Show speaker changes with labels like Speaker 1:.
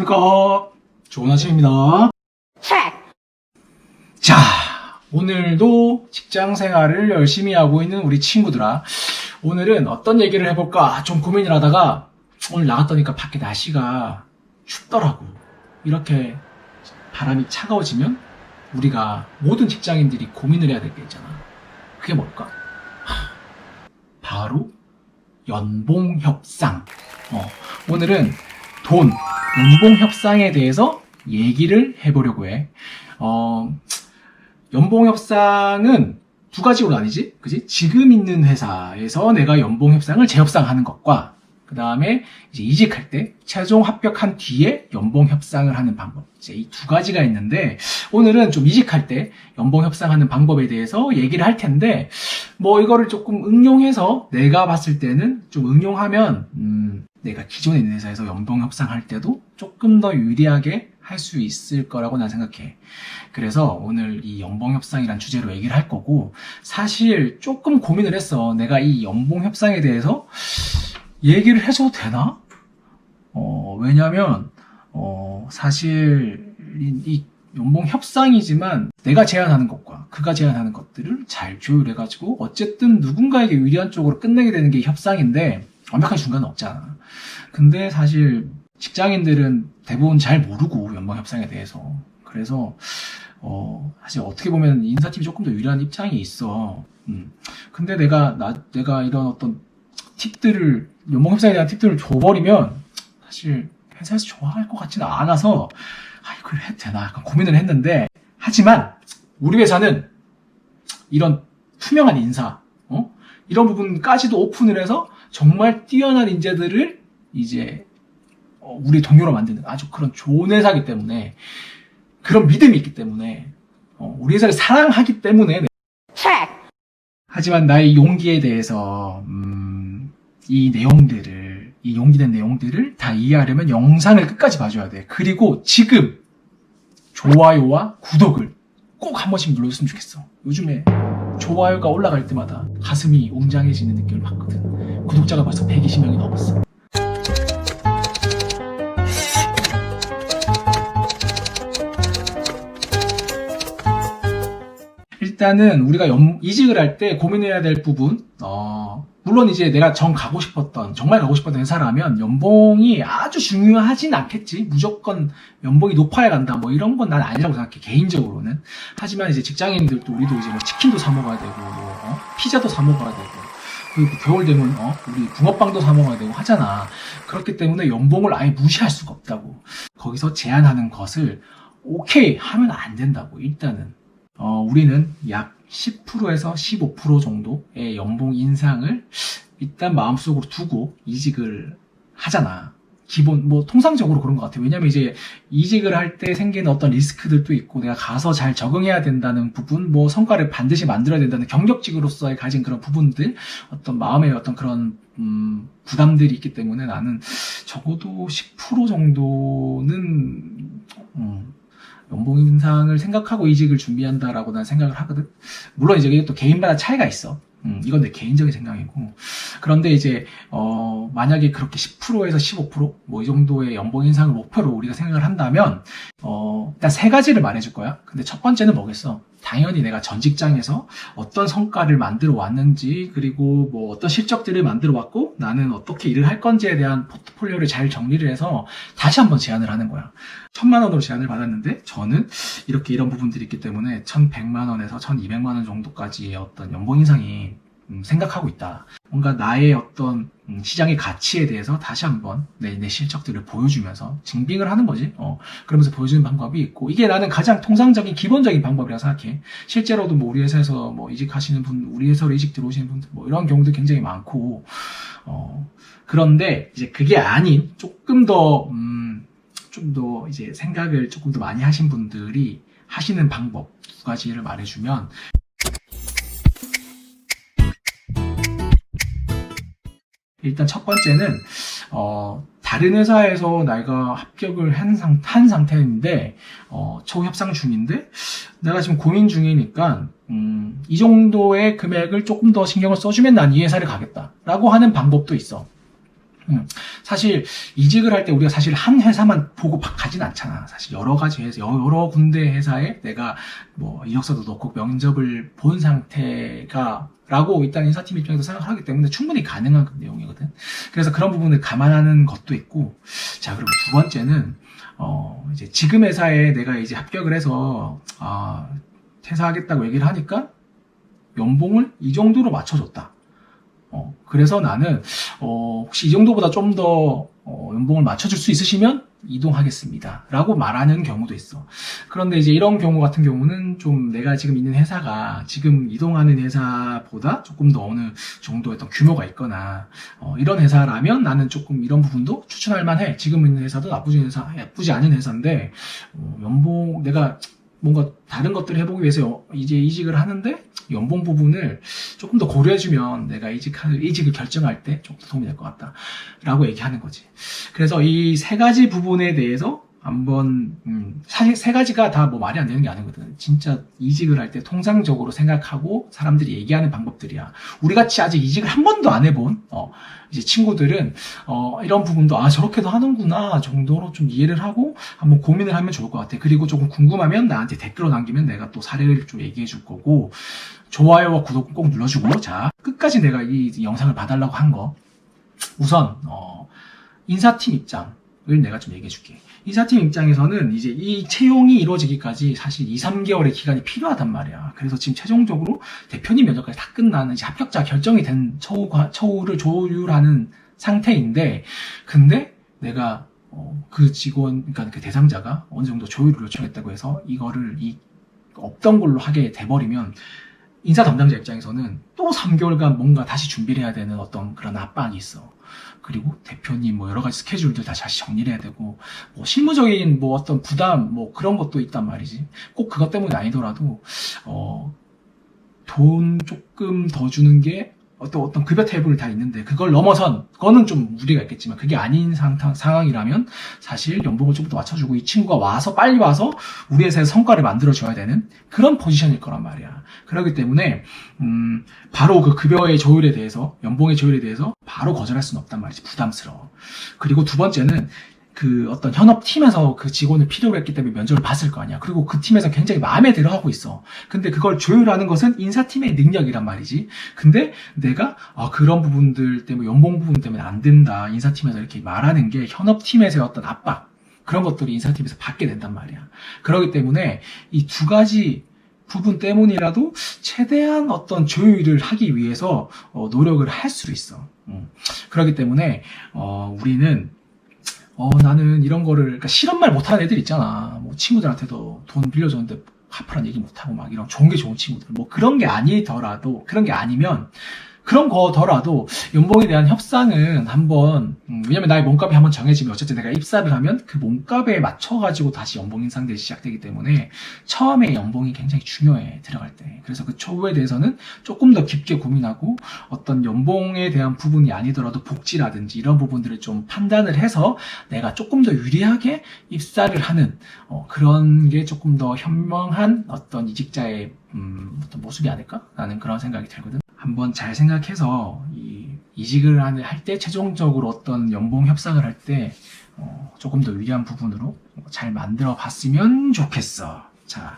Speaker 1: 안녕하십니까. 좋은 아침입니다. 자, 오늘도 직장 생활을 열심히 하고 있는 우리 친구들아. 오늘은 어떤 얘기를 해볼까 좀 고민을 하다가 오늘 나갔더니까 밖에 날씨가 춥더라고. 이렇게 바람이 차가워지면 우리가 모든 직장인들이 고민을 해야 될 게 있잖아. 그게 뭘까? 바로 연봉 협상. 오늘은 돈, 연봉 협상에 대해서 얘기를 해보려고 해. 연봉 협상은 두 가지로 나뉘지? 그지? 지금 있는 회사에서 내가 연봉 협상을 재협상하는 것과 그 다음에 이제 이직할 때 최종 합격한 뒤에 연봉 협상을 하는 방법. 이제 이 두 가지가 있는데 오늘은 좀 이직할 때 연봉 협상하는 방법에 대해서 얘기를 할 텐데 뭐 이거를 조금 응용해서 내가 봤을 때는 좀 응용하면 내가 기존에 있는 회사에서 연봉 협상할 때도 조금 더 유리하게 할 수 있을 거라고 난 생각해. 그래서 오늘 이 연봉 협상이란 주제로 얘기를 할 거고 사실 조금 고민을 했어. 내가 이 연봉 협상에 대해서 얘기를 해줘도 되나? 왜냐면 사실 이 연봉 협상이지만 내가 제안하는 것과 그가 제안하는 것들을 잘 조율해가지고 어쨌든 누군가에게 유리한 쪽으로 끝내게 되는 게 협상인데 완벽한 중간은 없잖아. 근데 사실 직장인들은 대부분 잘 모르고 연봉 협상에 대해서 그래서 사실 어떻게 보면 인사팀이 조금 더 유리한 입장이 있어. 근데 내가 이런 어떤 팁들을 연봉 협상에 대한 팁들을 줘버리면 사실 회사에서 좋아할 것 같지는 않아서 이걸 해도 되나 약간 고민을 했는데 하지만 우리 회사는 이런 투명한 인사 이런 부분까지도 오픈을 해서 정말 뛰어난 인재들을 이제 우리 동료로 만드는 아주 그런 좋은 회사이기 때문에 그런 믿음이 있기 때문에 우리 회사를 사랑하기 때문에 하지만 나의 용기에 대해서 이 용기된 내용들을 다 이해하려면 영상을 끝까지 봐줘야 돼. 그리고 지금 좋아요와 구독을 꼭 한 번씩 눌러줬으면 좋겠어. 요즘에 좋아요가 올라갈 때마다 가슴이 웅장해지는 느낌을 받거든. 구독자가 벌써 120명이 넘었어. 일단은 우리가 이직을 할 때 고민해야 될 부분, 물론 이제 내가 정말 가고 싶었던 회사라면 연봉이 아주 중요하진 않겠지. 무조건 연봉이 높아야 간다. 뭐 이런 건 난 아니라고 생각해. 개인적으로는. 하지만 이제 직장인들도 우리도 이제 뭐 치킨도 사 먹어야 되고, 피자도 사 먹어야 되고, 그리고 겨울 되면 우리 붕어빵도 사 먹어야 되고 하잖아. 그렇기 때문에 연봉을 아예 무시할 수가 없다고. 거기서 제안하는 것을 오케이 하면 안 된다고. 일단은. 우리는 약 10%에서 15% 정도의 연봉 인상을 일단 마음속으로 두고 이직을 하잖아. 통상적으로 그런 것 같아. 왜냐면 이제 이직을 할 때 생기는 어떤 리스크들도 있고, 내가 가서 잘 적응해야 된다는 부분, 성과를 반드시 만들어야 된다는 경력직으로서의 가진 그런 부분들, 어떤 마음의 어떤 그런, 부담들이 있기 때문에 나는 적어도 10% 정도는, 연봉 인상을 생각하고 이직을 준비한다라고 난 생각을 하거든. 물론 이제 이게 또 개인마다 차이가 있어. 이건 내 개인적인 생각이고. 그런데 이제 만약에 그렇게 10%에서 15% 이 정도의 연봉 인상을 목표로 우리가 생각을 한다면 일단 세 가지를 말해줄 거야. 근데 첫 번째는 뭐겠어? 당연히 내가 전 직장에서 어떤 성과를 만들어 왔는지, 그리고 어떤 실적들을 만들어 왔고 나는 어떻게 일을 할 건지에 대한 포트폴리오를 잘 정리를 해서 다시 한번 제안을 하는 거야. 1,000만 원으로 제안을 받았는데 저는 이런 부분들이 있기 때문에 1,100만 원에서 1,200만 원 정도까지의 어떤 연봉 인상이 생각하고 있다. 뭔가 나의 어떤 시장의 가치에 대해서 다시 한번 내 실적들을 보여주면서 증빙을 하는 거지. 그러면서 보여주는 방법이 있고, 이게 나는 가장 통상적인 기본적인 방법이라고 생각해. 실제로도 우리 회사에서 이직하시는 분, 우리 회사로 이직 들어오시는 분들 이런 경우도 굉장히 많고, 그런데 이제 그게 아닌 조금 더 이제 생각을 조금 더 많이 하신 분들이 하시는 방법 두 가지를 말해주면, 일단 첫 번째는 다른 회사에서 내가 합격을 한 상태인데 초협상 중인데 내가 지금 고민 중이니까 이 정도의 금액을 조금 더 신경을 써주면 난 이 회사를 가겠다라고 하는 방법도 있어. 사실 이직을 할 때 우리가 사실 한 회사만 보고 가진 않잖아. 사실 여러 가지 회사, 여러 군데 회사에 내가 뭐 이력서도 넣고 면접을 본 상태가 라고 일단 인사팀 입장에서 생각하기 때문에 충분히 가능한 그 내용이거든. 그래서 그런 부분을 감안하는 것도 있고, 자, 그리고 두 번째는 이제 지금 회사에 내가 이제 합격을 해서 퇴사하겠다고 얘기를 하니까 연봉을 이 정도로 맞춰줬다. 그래서 나는 혹시 이 정도보다 좀 더 연봉을 맞춰줄 수 있으시면 이동하겠습니다 라고 말하는 경우도 있어. 그런데 이제 이런 경우 같은 경우는 좀 내가 지금 있는 회사가 지금 이동하는 회사보다 조금 더 어느 정도의 어떤 규모가 있거나 이런 회사라면 나는 조금 이런 부분도 추천할 만해. 지금 있는 회사도 나쁘지 않은 회사인데 연봉 내가 뭔가 다른 것들을 해보기 위해서 이제 이직을 하는데 연봉 부분을 조금 더 고려해주면 내가 이직을 결정할 때 조금 더 도움이 될 것 같다 라고 얘기하는 거지. 그래서 이 세 가지 부분에 대해서 한번 사실 세 가지가 다 뭐 말이 안 되는 게 아니거든. 진짜 이직을 할 때 통상적으로 생각하고 사람들이 얘기하는 방법들이야. 우리 같이 아직 이직을 한 번도 안 해본 이제 친구들은 이런 부분도 저렇게도 하는구나 정도로 좀 이해를 하고 한번 고민을 하면 좋을 것 같아. 그리고 조금 궁금하면 나한테 댓글로 남기면 내가 또 사례를 좀 얘기해 줄 거고, 좋아요와 구독 꼭 눌러주고. 자, 끝까지 내가 이 영상을 봐달라고 한 거, 우선 인사팀 입장을 내가 좀 얘기해 줄게. 인사팀 입장에서는 이제 이 채용이 이루어지기까지 사실 2, 3개월의 기간이 필요하단 말이야. 그래서 지금 최종적으로 대표님 면접까지 다 끝나는 이제 합격자 결정이 된 처우를 조율하는 상태인데, 근데 내가 그 직원, 그러니까 그 대상자가 어느 정도 조율을 요청했다고 해서 이거를 없던 걸로 하게 돼버리면 인사 담당자 입장에서는 또 3개월간 뭔가 다시 준비를 해야 되는 어떤 그런 압박이 있어. 그리고 대표님 뭐 여러 가지 스케줄들 다시 정리를 해야 되고, 뭐 실무적인 뭐 어떤 부담 뭐 그런 것도 있단 말이지. 꼭 그것 때문이 아니더라도 돈 조금 더 주는 게 어떤 급여 테이블이 다 있는데 그걸 넘어선 거는 좀 무리가 있겠지만 그게 아닌 상황이라면 사실 연봉을 조금 더 맞춰주고 이 친구가 빨리 와서 우리 회사에서 성과를 만들어줘야 되는 그런 포지션일 거란 말이야. 그렇기 때문에 바로 그 급여의 조율에 대해서, 연봉의 조율에 대해서 바로 거절할 수는 없단 말이지. 부담스러워. 그리고 두 번째는 그 어떤 현업팀에서 그 직원을 필요로 했기 때문에 면접을 봤을 거 아니야. 그리고 그 팀에서 굉장히 마음에 들어 하고 있어. 근데 그걸 조율하는 것은 인사팀의 능력이란 말이지. 근데 내가 그런 부분들 때문에, 연봉 부분 때문에 안 된다, 인사팀에서 이렇게 말하는 게 현업팀에서의 어떤 압박, 그런 것들이 인사팀에서 받게 된단 말이야. 그렇기 때문에 이 두 가지 부분 때문이라도 최대한 어떤 조율을 하기 위해서 노력을 할 수 있어. 그렇기 때문에 우리는 나는 이런 거를, 그러니까 싫은 말 못하는 애들 있잖아. 뭐 친구들한테도 돈 빌려줬는데 갚으란 얘기 못하고 막 이런 좋은 게 좋은 친구들. 뭐 그런 게 아니더라도, 그런 게 아니면, 그런 거더라도 연봉에 대한 협상은 한번, 왜냐면 나의 몸값이 한번 정해지면 어쨌든 내가 입사를 하면 그 몸값에 맞춰가지고 다시 연봉 인상들이 시작되기 때문에 처음에 연봉이 굉장히 중요해, 들어갈 때. 그래서 그 초부에 대해서는 조금 더 깊게 고민하고 어떤 연봉에 대한 부분이 아니더라도 복지라든지 이런 부분들을 좀 판단을 해서 내가 조금 더 유리하게 입사를 하는 그런 게 조금 더 현명한 어떤 이직자의 어떤 모습이 아닐까? 라는 그런 생각이 들거든. 한번 잘 생각해서 이직을 할 때 최종적으로 어떤 연봉 협상을 할 때 조금 더 유리한 부분으로 잘 만들어 봤으면 좋겠어. 자.